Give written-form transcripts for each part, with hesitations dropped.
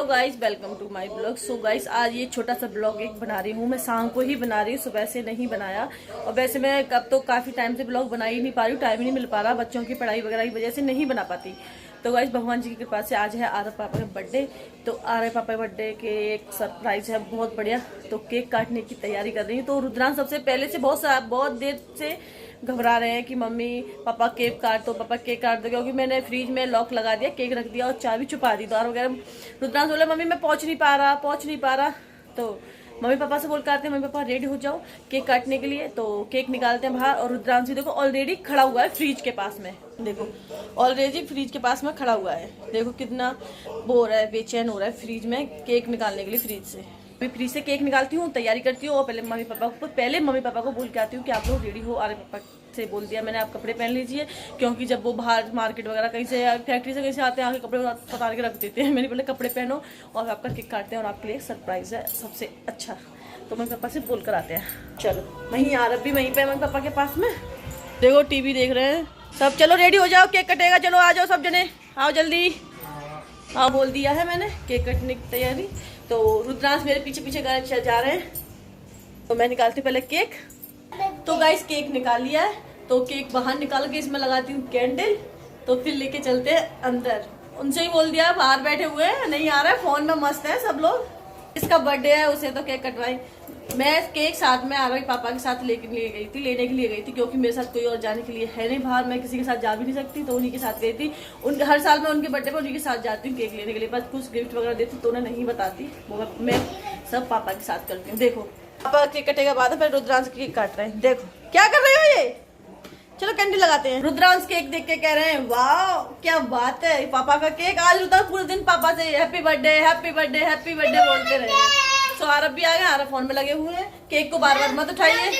Guys welcome to my blog. So guys आज ये छोटा सा ब्लॉग एक बना रही हूँ। मैं शाम को ही बना रही हूँ, सुबह से नहीं बनाया। और वैसे मैं कब तो काफ़ी टाइम से ब्लॉग बना ही नहीं पा रही हूँ, टाइम ही नहीं मिल पा रहा, बच्चों की पढ़ाई वगैरह की वजह से नहीं बना पाती। तो गाइस भगवान जी की कृपा से आज है आरव पापा का बर्थडे। तो आरव पापा के बर्थडे के एक सरप्राइज है बहुत बढ़िया। तो केक काटने की तैयारी कर रही हूँ। तो रुद्रांश सबसे पहले से बहुत देर से घबरा रहे हैं कि मम्मी पापा केक काट दो, पापा केक काट दो, क्योंकि मैंने फ्रिज में लॉक लगा दिया, केक रख दिया और चाबी छुपा दी द्वार वगैरह। रुद्रांश बोले मम्मी मैं पहुंच नहीं पा रहा। तो मम्मी पापा से बोल कर आते हैं मम्मी पापा रेडी हो जाओ केक काटने के लिए। तो केक निकालते हैं बाहर और रुद्रांश भी देखो ऑलरेडी खड़ा हुआ है फ्रिज के पास में। देखो ऑलरेडी फ्रिज के पास में खड़ा हुआ है, देखो कितना वो हो रहा है, बेचैन हो रहा है फ्रिज में केक निकालने के लिए। फ्रिज से मैं फ्रिज से केक निकालती हूँ, तैयारी करती हूँ और पहले मम्मी पापा को बोल के आती हूँ कि आप लोग रेडी हो। अरे पापा से बोल दिया मैंने आप कपड़े पहन लीजिए, क्योंकि जब वो बाहर मार्केट वगैरह कहीं से फैक्ट्री से कहीं से आते हैं आके कपड़े उतार के रख देते हैं। मैंने बोले कपड़े पहनो और आपका केक काटते हैं और आपके लिए सरप्राइज है सबसे अच्छा। तो मम्मी पापा से बोल कर आते हैं। चलो वहीं आरब भी वहीं पे मम्मी पापा के पास में, देखो टीवी देख रहे हैं सब। चलो रेडी हो जाओ केक कटेगा, चलो आ जाओ सब जने, आओ जल्दी। हाँ बोल दिया है मैंने केक कटने की तैयारी। तो रुद्रांश मेरे पीछे पीछे जा रहे हैं। तो मैं निकालती हूँ पहले केक। तो गाइस केक निकाल लिया है। तो केक बाहर निकाल के इसमें लगाती हूँ कैंडल। तो फिर लेके चलते हैं अंदर। उनसे ही बोल दिया बाहर बैठे हुए हैं, नहीं आ रहा है, फोन में मस्त है सब लोग। इसका बर्थडे है, उसे तो केक कटवाई। मैं केक साथ में आ रही पापा के साथ लेने के लिए गई थी, क्योंकि मेरे साथ कोई और जाने के लिए है नहीं बाहर, मैं किसी के साथ जा भी नहीं सकती। तो उन्हीं के साथ गई थी। उनके हर साल मैं उनके बर्थडे पर उन्हीं के साथ जाती हूँ केक लेने के लिए, बस कुछ गिफ्ट वगैरह देती तो उन्हें नहीं बताती, वो मैं सब पापा के साथ करती हूँ। देखो पापा केक कटेगा बाद फिर रुद्रांश केक काट रहे हैं। देखो क्या कर रहे हो ये, चलो कैंडल लगाते हैं। रुद्रांश केक देख के कह रहे हैं वाह क्या बात है, पापा का केक। आज रुद्रांश पूरे दिन पापा से happy birthday happy birthday happy birthday बोलते रहे। तो आरब भी आ गए, आरब फोन में लगे हुए हैं, केक को बार बार मत उठाइए।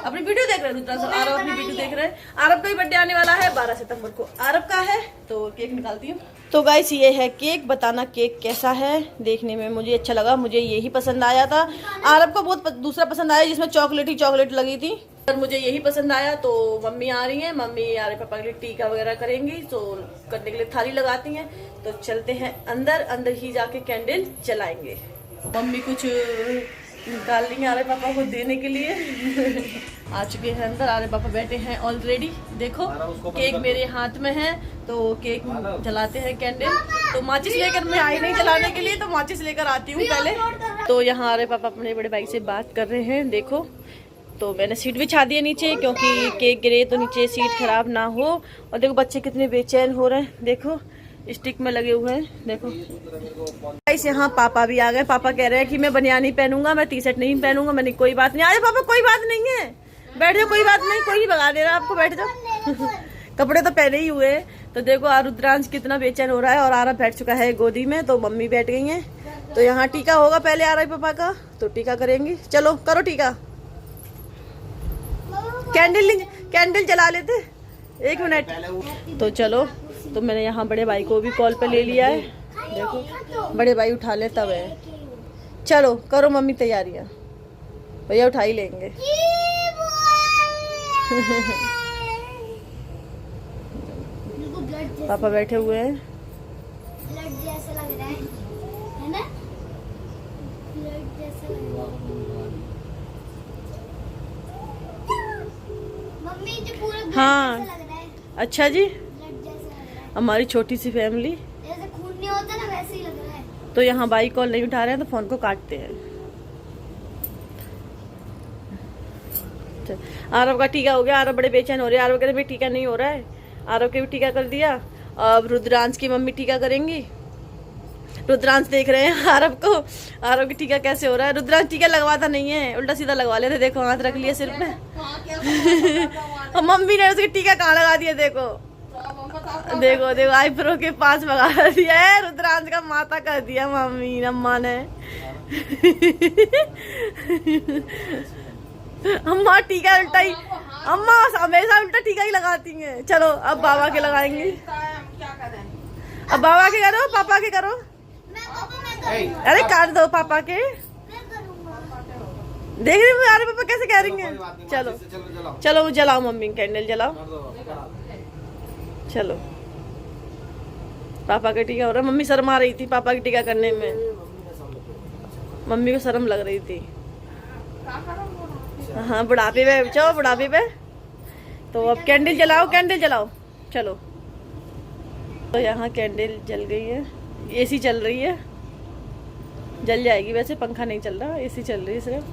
अपनी वीडियो देख रहे हैं रुद्रांश, आरब अपनी वीडियो देख रहे हैं। आरब का ही बर्थडे आने वाला है 12 सितंबर को, आरब का है। तो केक निकालती हूँ। तो गाइस ये है केक, बताना केक कैसा है। देखने में मुझे अच्छा लगा, मुझे यही पसंद आया था। आरब को बहुत दूसरा पसंद आया जिसमें चॉकलेट लगी थी, पर मुझे यही पसंद आया। तो मम्मी आ रही हैं, मम्मी आरब पापा के लिए टीका वगैरह करेंगी, तो करने के लिए थाली लगाती हैं। तो चलते हैं अंदर ही जाके कैंडल जलाएंगे। मम्मी कुछ निकाल रही है आरे पापा को देने के लिए। आ चुके हैं अंदर, आरे पापा बैठे हैं ऑलरेडी। देखो केक मेरे हाथ में है, तो केक जलाते हैं कैंडल। तो माचिस लेकर मैं आई नहीं जलाने के लिए, तो माचिस लेकर आती हूँ पहले। तो यहाँ आरे पापा अपने बड़े भाई से बात कर रहे हैं। देखो तो मैंने सीट बिछा दी है नीचे, क्योंकि केक गिरे तो नीचे सीट खराब ना हो। और देखो बच्चे कितने बेचैन हो रहे हैं, देखो स्टिक में लगे हुए हैं। देखो गाइस यहाँ पापा भी आ गए। पापा कह रहे हैं कि मैं बनियानी पहनूंगा, मैं टी शर्ट नहीं पहनूंगा। मैंने कोई बात नहीं, आजा पापा कोई बात नहीं है, बैठ जाओ, कोई बात नहीं, कोई नहीं भगा दे रहा आपको, बैठ जाओ। कपड़े तो पहले ही हुए। तो देखो रुद्रांश कितना बेचैन हो रहा है और आरब बैठ चुका है गोदी में। तो मम्मी बैठ गई है। तो यहाँ टीका होगा पहले आरब पापा का, तो टीका करेंगी। चलो करो टीका। कैंडल जला लेते 1 मिनट। तो चलो, तो मैंने यहाँ बड़े भाई को भी कॉल पे ले लिया है। देखो बड़े भाई उठा ले तब है। चलो करो मम्मी तैयारियां, भैया उठा ही लेंगे। पापा बैठे हुए हैं। ब्लड जैसा लग रहा है ना? ब्लड जैसा लग रहा है। मम्मी जो पूरा ब्लड हाँ जैसा लग रहा है। अच्छा जी, ब्लड जैसा लग रहा है, हमारी छोटी सी फैमिली। जैसे खून नहीं होता ना वैसे ही लग रहा है। तो यहाँ भाई कॉल नहीं उठा रहे हैं, तो फोन को काटते हैं। आरव का टीका हो गया, आरव बड़े बेचैन हो रहे हैं। आरव कहते भाई टीका नहीं हो रहा है, आरव के भी टीका कर दिया। अब रुद्रांश की मम्मी टीका करेंगी। रुद्रांश देख रहे हैं आरव को, आरव की टीका कैसे हो रहा है। रुद्रांश टीका लगवाता नहीं है, उल्टा सीधा लगवा लेते। देखो हाथ रख लिया सिर पे। और मम्मी ने उसकी टीका कहाँ लगा दिया, देखो देखो देखो आईब्रो के पास लगा दिया है। रुद्रांश का माथा कर दिया मम्मी अम्मा ने। अम्मा टीका उल्टा ही, अम्मा हमेशा उल्टा टीका ही लगाती हैं। चलो अब बाबा के लगाएंगे। अब बाबा के करो, पापा के करो। अरे काट दो पापा के। देख रहे हो अरे पापा कैसे कह रही हैं। चलो चलो जलाओ मम्मी कैंडल जलाओ। चलो पापा का टीका हो रहा है। मम्मी शर्मा रही थी पापा की टीका करने में, मम्मी को शर्म लग रही थी। हाँ बुढ़ापे पे, चलो बुढ़ापे पे। तो अब कैंडल जलाओ, कैंडल जलाओ, चलो। तो यहाँ कैंडल जल गई है, एसी चल रही है, जल जाएगी वैसे, पंखा नहीं चल रहा, एसी चल रही है सिर्फ।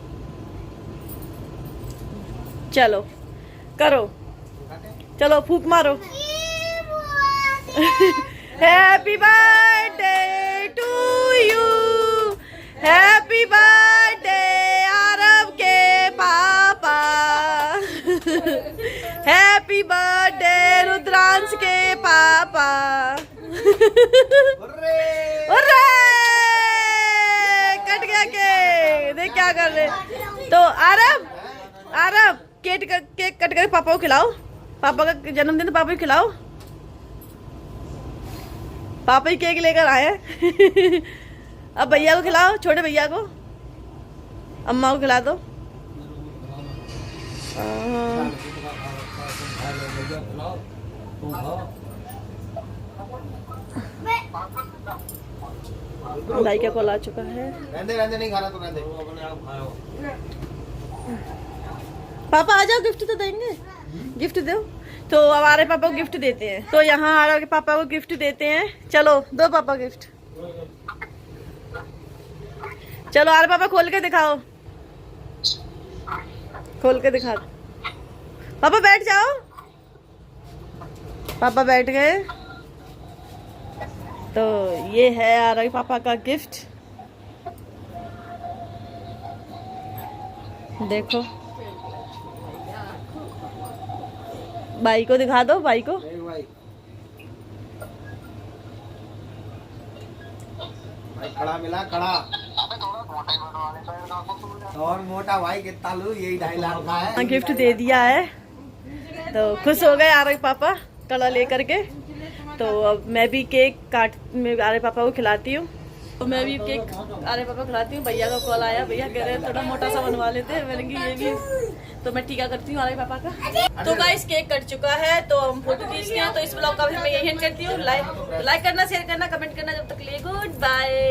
चलो करो, चलो फूक मारो। Happy birthday to you, happy birthday Aarav के पापा, हैप्पी बर्थडे रुद्रांश के पापा। उर्रे! कट गया केक, देख क्या कर रहे। तो आरव, आरव केक कट कर पापा को खिलाओ, पापा का जन्मदिन तो पापा को खिलाओ। पापा ही केक लेकर आए हैं। अब भैया को खिलाओ, छोटे भैया को, अम्मा को खिला दो। भाई का कॉल आ चुका है। रहने नहीं खाना तो रहने। पापा आ जाओ, गिफ्ट तो देंगे, गिफ्ट दो। तो अब आरे पापा को गिफ्ट देते हैं। तो यहाँ आरे के पापा को गिफ्ट देते हैं। चलो दो पापा गिफ्ट, चलो आरे पापा खोल के दिखाओ, खोल के दिखा। पापा बैठ जाओ, पापा बैठ गए। तो ये है आरे पापा का गिफ्ट, देखो। भाई को दिखा दो, भाई को। भाई कड़ा मिला, कड़ा और मोटा भाई कितना लू, यही 2.5 लाख का है। गिफ्ट दे दिया है, तो खुश हो गए आरे पापा कड़ा लेकर के। तो अब मैं भी केक काट आरे पापा को खिलाती हूँ। तो मैं भी केक आरे पापा को खिलाती हूँ। भैया का कॉल आया, भैया कह रहे हैं थोड़ा मोटा सा बनवा लेते हैं। मैंने कहा ये भी, तो मैं टीका करती हूँ आरे पापा का। तो गाइस केक कट चुका है, तो हम फोटो खींचते हैं। तो इस ब्लॉग का भी मैं यही एंड करती हूँ। लाइक करना, शेयर करना, कमेंट करना। जब तक के लिए गुड बाय।